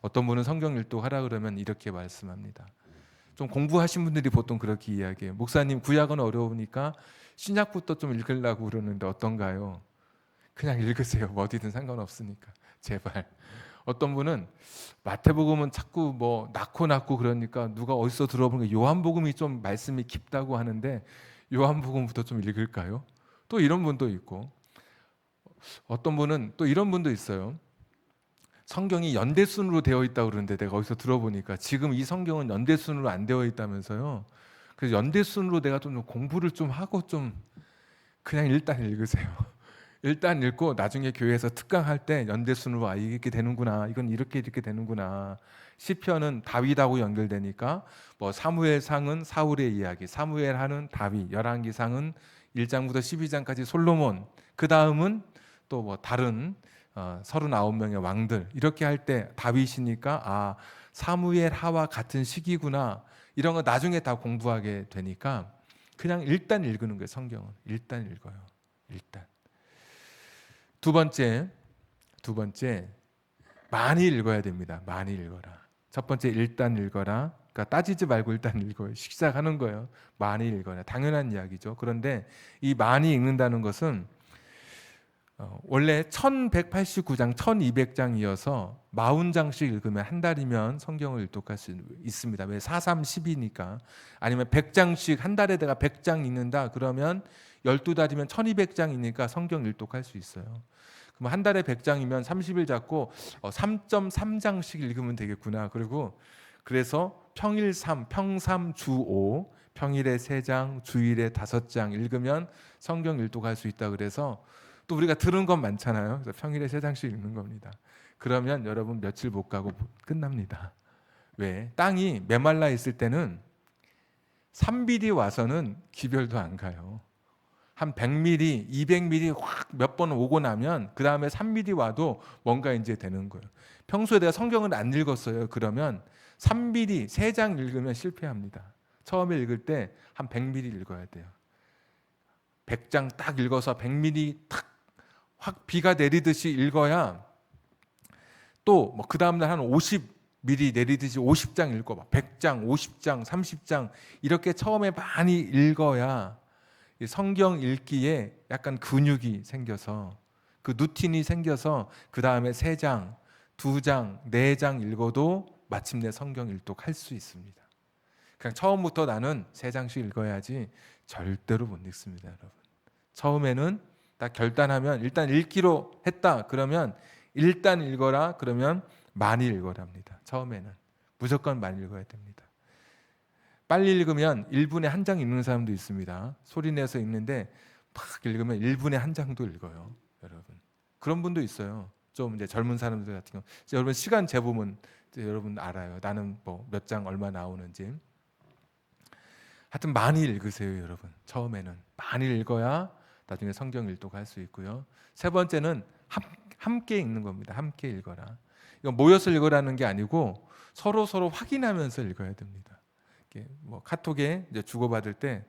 어떤 분은 성경 일독하라 그러면 이렇게 말씀합니다. 좀 공부하신 분들이 보통 그렇게 이야기해요. 목사님, 구약은 어려우니까 신약부터 좀 읽으려고 그러는데 어떤가요? 그냥 읽으세요. 뭐 어디든 상관없으니까. 제발. 어떤 분은 마태복음은 자꾸 뭐 낳고 그러니까 누가 어디서 들어보는 요한복음이 좀 말씀이 깊다고 하는데 요한복음부터 좀 읽을까요? 또 이런 분도 있고, 어떤 분은 또 이런 분도 있어요. 성경이 연대순으로 되어 있다고 그러는데 내가 어디서 들어보니까 지금 이 성경은 연대순으로 안 되어 있다면서요. 그래서 연대순으로 내가 좀 공부를 좀 하고 좀 그냥 일단 읽으세요. 일단 읽고 나중에 교회에서 특강할 때 연대순으로 이렇게 되는구나, 이건 이렇게 되는구나. 시편은 다윗하고 연결되니까 뭐 사무엘상은 사울의 이야기, 사무엘하는 다윗, 열왕기상은 1장부터 12장까지 솔로몬, 그 다음은 또 뭐 다른 39명의 왕들, 이렇게 할 때 다윗이니까 사무엘하와 같은 시기구나, 이런 거 나중에 다 공부하게 되니까 그냥 일단 읽는 거예요. 성경은 일단 읽어요. 일단. 두 번째, 많이 읽어야 됩니다. 많이 읽어라. 첫 번째, 일단 읽어라. 그러니까 따지지 말고 일단 읽어요. 시작하는 거예요. 많이 읽어라. 당연한 이야기죠. 그런데 이 많이 읽는다는 것은 원래 1189장, 1200장이어서 40장씩 읽으면 한 달이면 성경을 일독할 수 있습니다. 왜? 4-3-10이니까. 아니면 100장씩 한 달에 내가 100장 읽는다 그러면 12달이면 1200장이니까 성경 일독할 수 있어요. 그럼 한 달에 100장이면 30일 잡고 3.3장씩 읽으면 되겠구나. 그래서 평일 3, 평3, 주 5, 평일에 3장, 주일에 5장 읽으면 성경 일독할 수 있다. 그래서 또 우리가 들은 건 많잖아요. 그래서 평일에 3장씩 읽는 겁니다. 그러면 여러분 며칠 못 가고 끝납니다. 왜? 땅이 메말라 있을 때는 3mm 와서는 기별도 안 가요. 한 100mm, 200mm 확 몇 번 오고 나면 그 다음에 3mm 와도 뭔가 이제 되는 거예요. 평소에 내가 성경을 안 읽었어요. 그러면 3mm 3장 읽으면 실패합니다. 처음에 읽을 때 한 100mm 읽어야 돼요. 100장 딱 읽어서 100mm 확 비가 내리듯이 읽어야 또 뭐 그 다음날 한 50mm 내리듯이 50장 읽어봐. 100장, 50장, 30장 이렇게 처음에 많이 읽어야 성경 읽기에 약간 근육이 생겨서 그 루틴이 생겨서 그 다음에 3장, 2장, 4장 읽어도 마침내 성경 일독할 수 있습니다. 그냥 처음부터 나는 3장씩 읽어야지 절대로 못 읽습니다, 여러분. 처음에는 딱 결단하면 일단 읽기로 했다 그러면 일단 읽어라 그러면 많이 읽어랍니다. 처음에는 무조건 많이 읽어야 됩니다. 빨리 읽으면 1분에 1장 읽는 사람도 있습니다. 소리 내서 읽는데 막 읽으면 1분에 1장도 읽어요, 여러분. 그런 분도 있어요. 좀 이제 젊은 사람들 같은 경우. 여러분 시간 재보면 여러분 알아요. 나는 뭐 몇 장 얼마 나오는지. 하여튼 많이 읽으세요, 여러분. 처음에는 많이 읽어야 나중에 성경 일독할 수 있고요. 세 번째는 함께 읽는 겁니다. 함께 읽어라. 이건 모여서 읽으라는 게 아니고 서로 확인하면서 읽어야 됩니다. 뭐 카톡에 이제 주고받을 때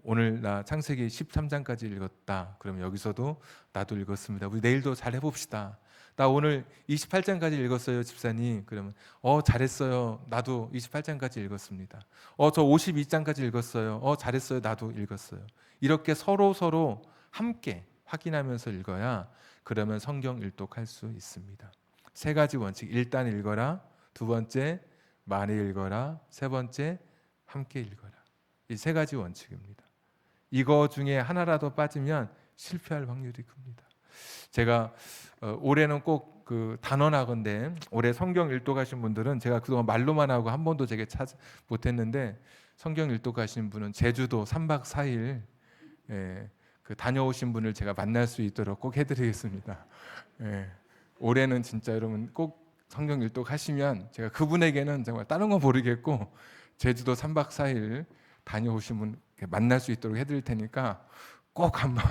오늘 나 창세기 13장까지 읽었다. 그러면 여기서도 나도 읽었습니다. 우리 내일도 잘 해봅시다. 나 오늘 28장까지 읽었어요, 집사님. 그러면 잘했어요. 나도 28장까지 읽었습니다. 저 52장까지 읽었어요. 잘했어요. 나도 읽었어요. 이렇게 서로 함께 확인하면서 읽어야 그러면 성경 일독할 수 있습니다. 세 가지 원칙. 일단 읽어라. 두 번째, 많이 읽어라. 세 번째, 함께 읽어라. 이 세 가지 원칙입니다. 이거 중에 하나라도 빠지면 실패할 확률이 큽니다. 제가 올해는 꼭 그 단언하건대 올해 성경 일독하신 분들은 제가 그동안 말로만 하고 한 번도 제게 못했는데 성경 일독하신 분은 제주도 3박 4일 그 다녀오신 분을 제가 만날 수 있도록 꼭 해드리겠습니다. 올해는 진짜 여러분 꼭 성경 일독 하시면 제가 그분에게는 정말 다른 건 모르겠고 제주도 3박 4일 다녀오시면 만날 수 있도록 해드릴 테니까 꼭 한번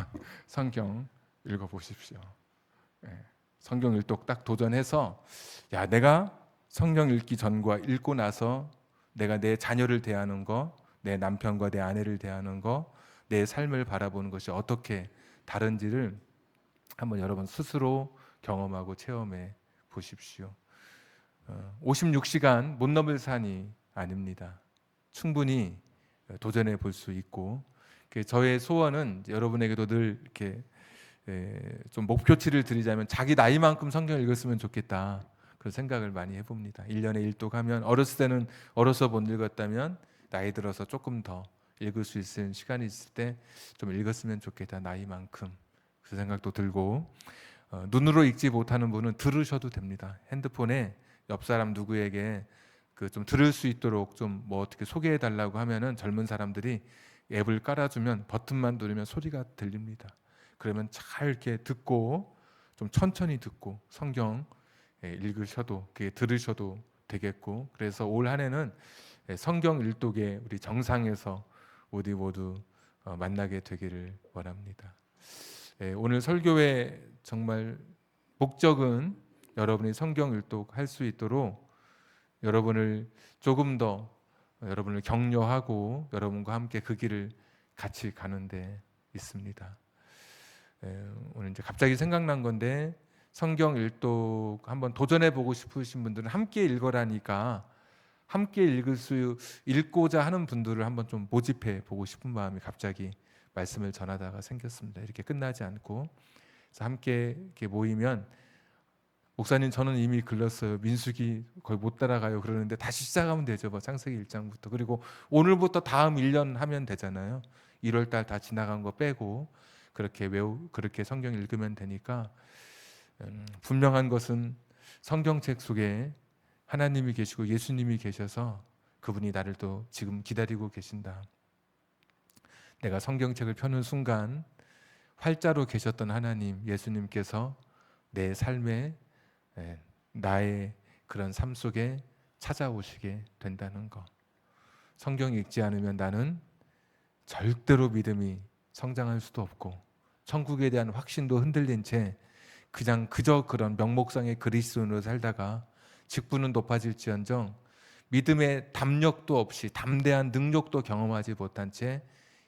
성경 읽어보십시오. 성경 일독 딱 도전해서 야, 내가 성경 읽기 전과 읽고 나서 내가 내 자녀를 대하는 거, 내 남편과 내 아내를 대하는 거, 내 삶을 바라보는 것이 어떻게 다른지를 한번 여러분 스스로 경험하고 체험해 보십시오. 56시간 못 넘을 산이 아닙니다. 충분히 도전해 볼 수 있고, 저의 소원은 여러분에게도 늘 이렇게 좀 목표치를 드리자면 자기 나이만큼 성경을 읽었으면 좋겠다, 그런 생각을 많이 해봅니다. 1년에 1독 하면 어렸을 때는 어려서 못 읽었다면 나이 들어서 조금 더 읽을 수 있는 시간이 있을 때 좀 읽었으면 좋겠다, 나이만큼. 그 생각도 들고, 눈으로 읽지 못하는 분은 들으셔도 됩니다. 핸드폰에 옆 사람 누구에게 그 좀 들을 수 있도록 좀 뭐 어떻게 소개해 달라고 하면은 젊은 사람들이 앱을 깔아주면 버튼만 누르면 소리가 들립니다. 그러면 잘 이렇게 듣고 좀 천천히 듣고 성경 읽으셔도, 들으셔도 되겠고, 그래서 올 한 해는 성경 일독의 우리 정상에서 우리 모두 만나게 되기를 원합니다. 오늘 설교의 정말 목적은 여러분이 성경 일독할 수 있도록 여러분을 조금 더 여러분을 격려하고 여러분과 함께 그 길을 같이 가는데 있습니다. 오늘 이제 갑자기 생각난 건데, 성경 일독 한번 도전해 보고 싶으신 분들은 함께 읽어라니까 함께 읽고자 하는 분들을 한번 좀 모집해 보고 싶은 마음이 갑자기 말씀을 전하다가 생겼습니다. 이렇게 끝나지 않고, 그래서 함께 이렇게 모이면 목사님 저는 이미 글렀어요. 민수기 거의 못 따라가요. 그러는데 다시 시작하면 되죠. 뭐 창세기 1장부터. 그리고 오늘부터 다음 1년 하면 되잖아요. 1월 달 다 지나간 거 빼고 그렇게 성경 읽으면 되니까, 분명한 것은 성경책 속에 하나님이 계시고 예수님이 계셔서 그분이 나를 또 지금 기다리고 계신다. 내가 성경책을 펴는 순간 활자로 계셨던 하나님, 예수님께서 내 삶에, 나의 그런 삶 속에 찾아오시게 된다는 것. 성경 읽지 않으면 나는 절대로 믿음이 성장할 수도 없고 천국에 대한 확신도 흔들린 채 그저 그런 명목상의 그리스도인으로 살다가 직분은 높아질지언정 믿음의 담력도 없이 담대한 능력도 경험하지 못한 채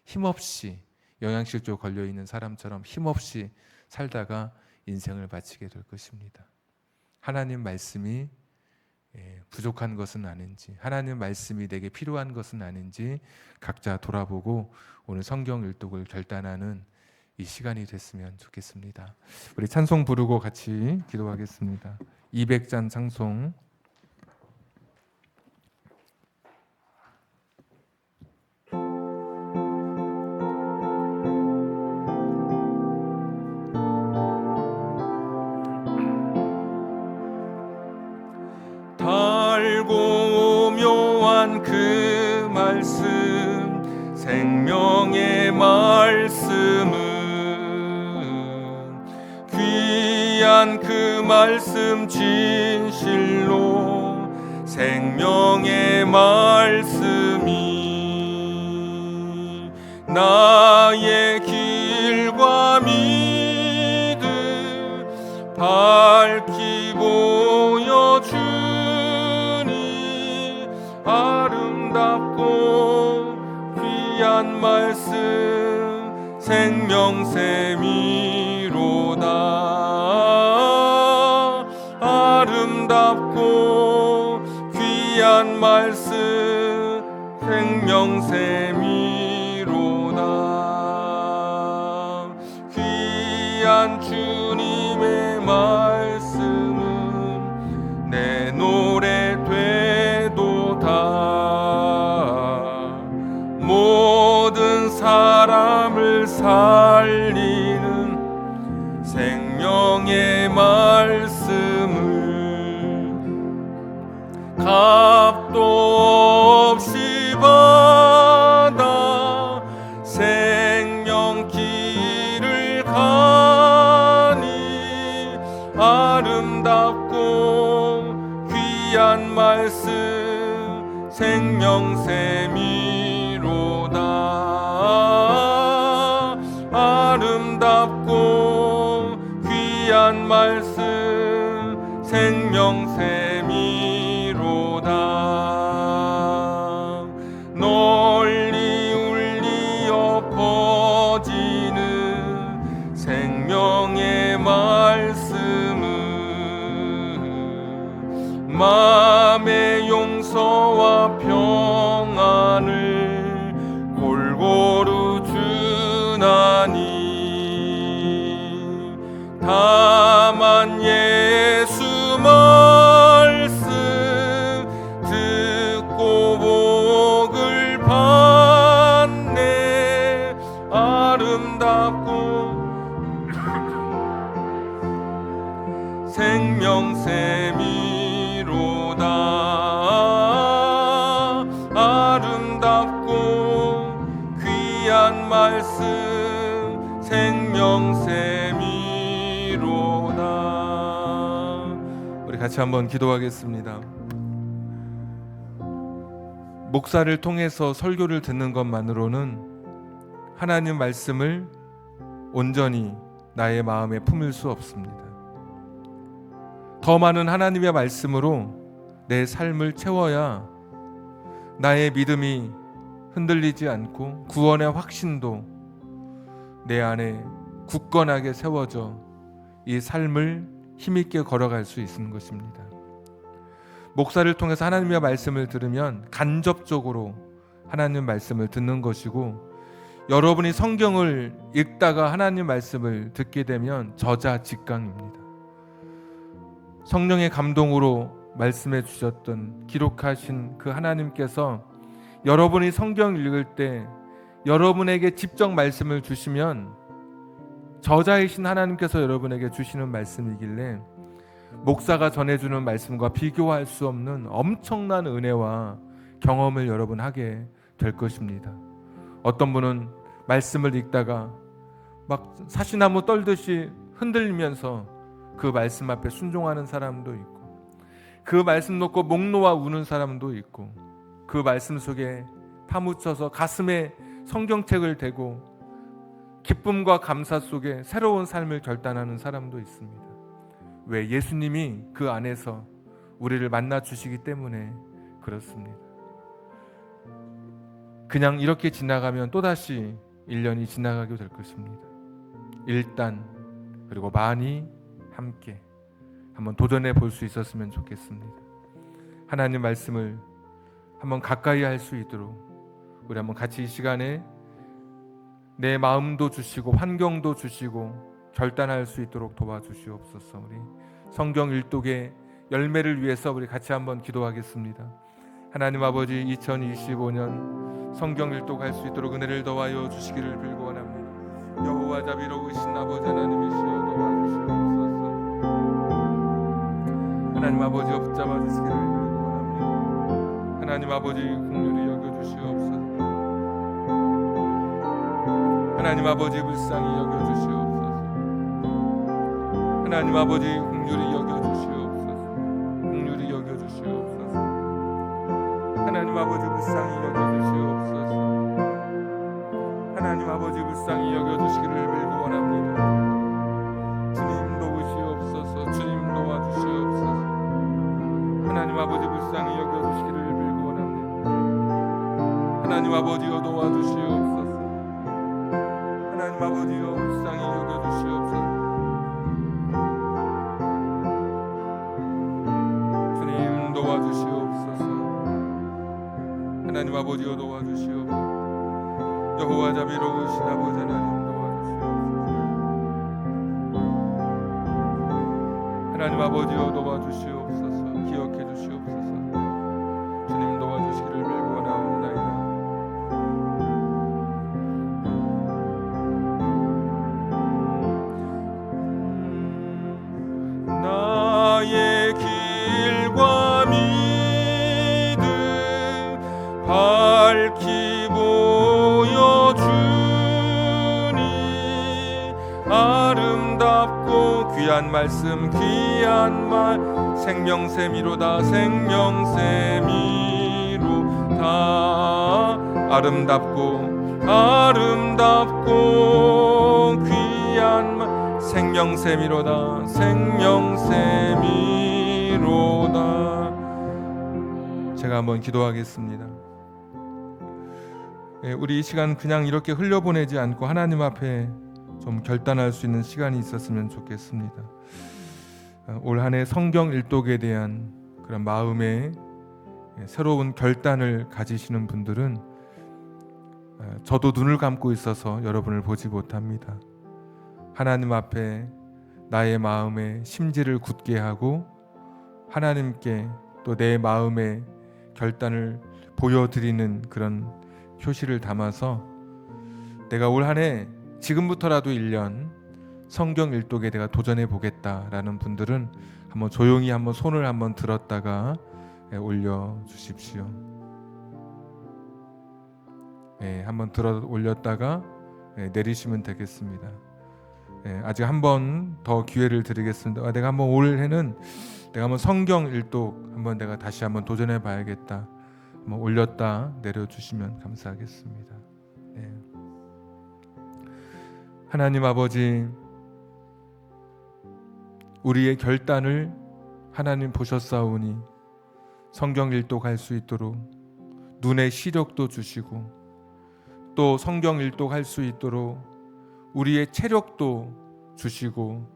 힘없이 영양실조 걸려있는 사람처럼 힘없이 살다가 인생을 바치게 될 것입니다. 하나님 말씀이 부족한 것은 아닌지, 하나님 말씀이 내게 필요한 것은 아닌지 각자 돌아보고 오늘 성경 일독을 결단하는 이 시간이 됐으면 좋겠습니다. 우리 찬송 부르고 같이 기도하겠습니다. 200잔 찬송. 달고 묘한 그 말씀, 생명의 말씀은 귀한 그 말씀 진실로 생명의 말씀이 나의 길과 믿음 밝히 보여주니 아름답고 귀한 말씀 생명샘이로다. 아름답고 귀한 말씀 생명샘이로다. 귀한 주님의 말씀은 내 노래 되도다. 모든 사람을 살리는 생명의 말씀을 값도 없이 받아 생명길을 가니 아름다운 생명샘이로다. 아름답고 귀한 말씀 생명샘이로다. 널리 울리어 퍼지는 생명의 말씀은 마음의 용서와 평안을 골고루 주나니. 다만 예수 말씀 듣고 복을 받네. 아름답고 생명샘이로다. 아름답고 귀한 말씀 생명샘이로다. 우리 같이 한번 기도하겠습니다. 목사를 통해서 설교를 듣는 것만으로는 하나님 말씀을 온전히 나의 마음에 품을 수 없습니다. 더 많은 하나님의 말씀으로 내 삶을 채워야 나의 믿음이 흔들리지 않고 구원의 확신도 내 안에 굳건하게 세워져 이 삶을 힘있게 걸어갈 수 있는 것입니다. 목사를 통해서 하나님의 말씀을 들으면 간접적으로 하나님 말씀을 듣는 것이고, 여러분이 성경을 읽다가 하나님 말씀을 듣게 되면 저자직강입니다. 성령의 감동으로 말씀해 주셨던, 기록하신 그 하나님께서 여러분이 성경 읽을 때 여러분에게 직접 말씀을 주시면 저자이신 하나님께서 여러분에게 주시는 말씀이길래 목사가 전해주는 말씀과 비교할 수 없는 엄청난 은혜와 경험을 여러분 하게 될 것입니다. 어떤 분은 말씀을 읽다가 막 사시나무 떨듯이 흔들리면서 그 말씀 앞에 순종하는 사람도 있고, 그 말씀 놓고 목 놓아 우는 사람도 있고, 그 말씀 속에 파묻혀서 가슴에 성경책을 대고 기쁨과 감사 속에 새로운 삶을 결단하는 사람도 있습니다. 왜? 예수님이 그 안에서 우리를 만나 주시기 때문에 그렇습니다. 그냥 이렇게 지나가면 또다시 1년이 지나가게 될 것입니다. 일단 그리고 많이 함께 한번 도전해 볼 수 있었으면 좋겠습니다. 하나님 말씀을 한번 가까이 할 수 있도록 우리 한번 같이 이 시간에 내 마음도 주시고 환경도 주시고 결단할 수 있도록 도와주시옵소서. 우리 성경 일독의 열매를 위해서 우리 같이 한번 기도하겠습니다. 하나님 아버지, 2025년 성경 일독할 수 있도록 은혜를 더하여 주시기를 빌고 원합니다. 여호와 자비로우신 아버지 하나님이시여 도와주시옵소서. 하나님 아버지 붙잡아 주시기를 빌고 원합니다. 하나님 아버지 긍휼히 여겨 주시옵소서. 하나님 아버지 불쌍히 여겨 주시옵소서. 하나님 아버지 긍휼히 여겨 주시옵소서. 긍휼히 여겨 주시옵소서. 하나님 아버지 불쌍히 여겨 주시옵소서. 하나님 아버지 불쌍히 여겨 주시기를 빌고 원합니다. 주님 도우시옵소서. 주님 도와주시옵소서. 하나님 아버지 불쌍히 여겨 주시기를 빌고 원합니다. 하나님 아버지여 도와주시옵소서. 하나님 아버지여 불쌍히 여겨 주시옵소서. 주님 도와주시옵소서. 하나님 아버지여 도와주시옵소서. 여호와 자비로우신 아버지 하나님 도와주시옵소서. 하나님 아버지여 도와주시옵소서. 기억해 주시옵소서. 주님 도와주시기를 빌고 나옵나이다. 나의 길과 믿음 밝히 보여주니 아름답고 귀한 말씀 귀한 말 생명샘이로다 생명샘이로다 아름답고 귀한 생명샘이로다. 생명샘이로다. 제가 한번 기도하겠습니다. 우리 이 시간 그냥 이렇게 흘려보내지 않고 하나님 앞에 좀 결단할 수 있는 시간이 있었으면 좋겠습니다. 올 한 해 성경 일독에 대한 그런 마음의 새로운 결단을 가지시는 분들은 저도 눈을 감고 있어서 여러분을 보지 못합니다. 하나님 앞에 나의 마음의 심지를 굳게 하고 하나님께 또 내 마음의 결단을 보여드리는 그런 표시를 담아서 내가 올 한 해 지금부터라도 1년 성경 일독에 내가 도전해 보겠다라는 분들은 한번 조용히 한번 손을 한번 들었다가 올려 주십시오. 한번 들어 올렸다가 내리시면 되겠습니다. 아직 한 번 더 기회를 드리겠습니다. 내가 한번 올 해는 내가 한번 성경 일독 한번 내가 다시 한번 도전해 봐야겠다. 한번 올렸다 내려 주시면 감사하겠습니다. 하나님 아버지, 우리의 결단을 하나님 보셨사오니 성경 일독할 수 있도록 눈의 시력도 주시고 또 성경 일독할 수 있도록 우리의 체력도 주시고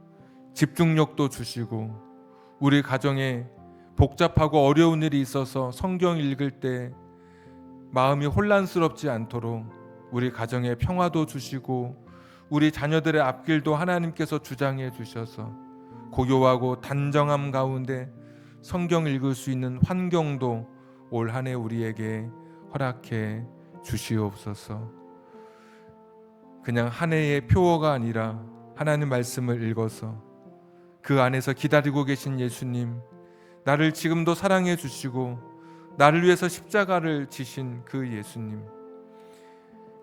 집중력도 주시고 우리 가정에 복잡하고 어려운 일이 있어서 성경 읽을 때 마음이 혼란스럽지 않도록 우리 가정에 평화도 주시고 우리 자녀들의 앞길도 하나님께서 주장해 주셔서 고요하고 단정함 가운데 성경 읽을 수 있는 환경도 올 한 해 우리에게 허락해 주시옵소서. 그냥 한 해의 표어가 아니라 하나님 말씀을 읽어서 그 안에서 기다리고 계신 예수님, 나를 지금도 사랑해 주시고 나를 위해서 십자가를 지신 그 예수님,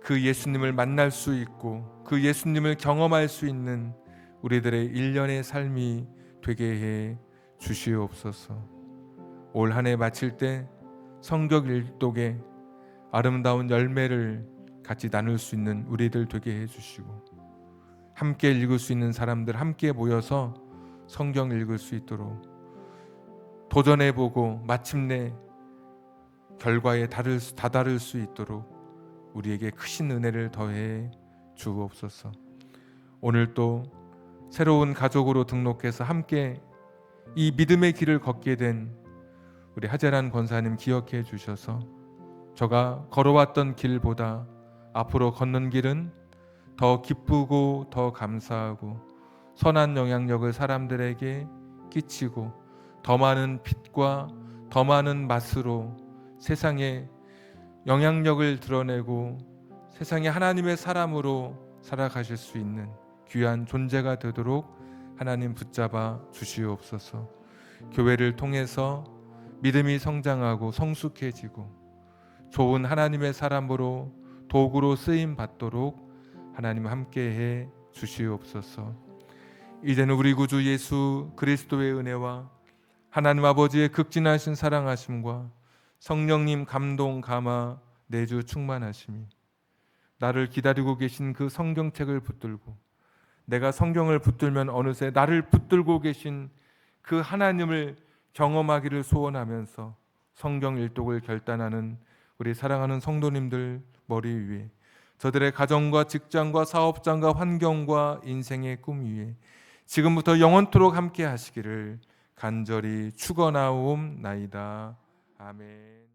그 예수님을 만날 수 있고 그 예수님을 경험할 수 있는 우리들의 일련의 삶이 되게 해 주시옵소서. 올 한 해 마칠 때 성경 일독의 아름다운 열매를 같이 나눌 수 있는 우리들 되게 해 주시고 함께 읽을 수 있는 사람들 함께 모여서 성경 읽을 수 있도록 도전해보고 마침내 결과에 다다를 수 있도록 우리에게 크신 은혜를 더해 주옵소서. 오늘 또 새로운 가족으로 등록해서 함께 이 믿음의 길을 걷게 된 우리 하재란 권사님 기억해 주셔서 저가 걸어왔던 길보다 앞으로 걷는 길은 더 기쁘고 더 감사하고 선한 영향력을 사람들에게 끼치고 더 많은 빛과 더 많은 맛으로 세상에 영향력을 드러내고 세상에 하나님의 사람으로 살아가실 수 있는 귀한 존재가 되도록 하나님 붙잡아 주시옵소서. 교회를 통해서 믿음이 성장하고 성숙해지고 좋은 하나님의 사람으로 도구로 쓰임 받도록 하나님 함께해 주시옵소서. 이제는 우리 구주 예수 그리스도의 은혜와 하나님 아버지의 극진하신 사랑하심과 성령님 감동 감화 내주 충만하심이 나를 기다리고 계신 그 성경책을 붙들고 내가 성경을 붙들면 어느새 나를 붙들고 계신 그 하나님을 경험하기를 소원하면서 성경 일독을 결단하는 우리 사랑하는 성도님들 머리 위에 저들의 가정과 직장과 사업장과 환경과 인생의 꿈 위에 지금부터 영원토록 함께 하시기를 간절히 축원하옵나이다. 아멘.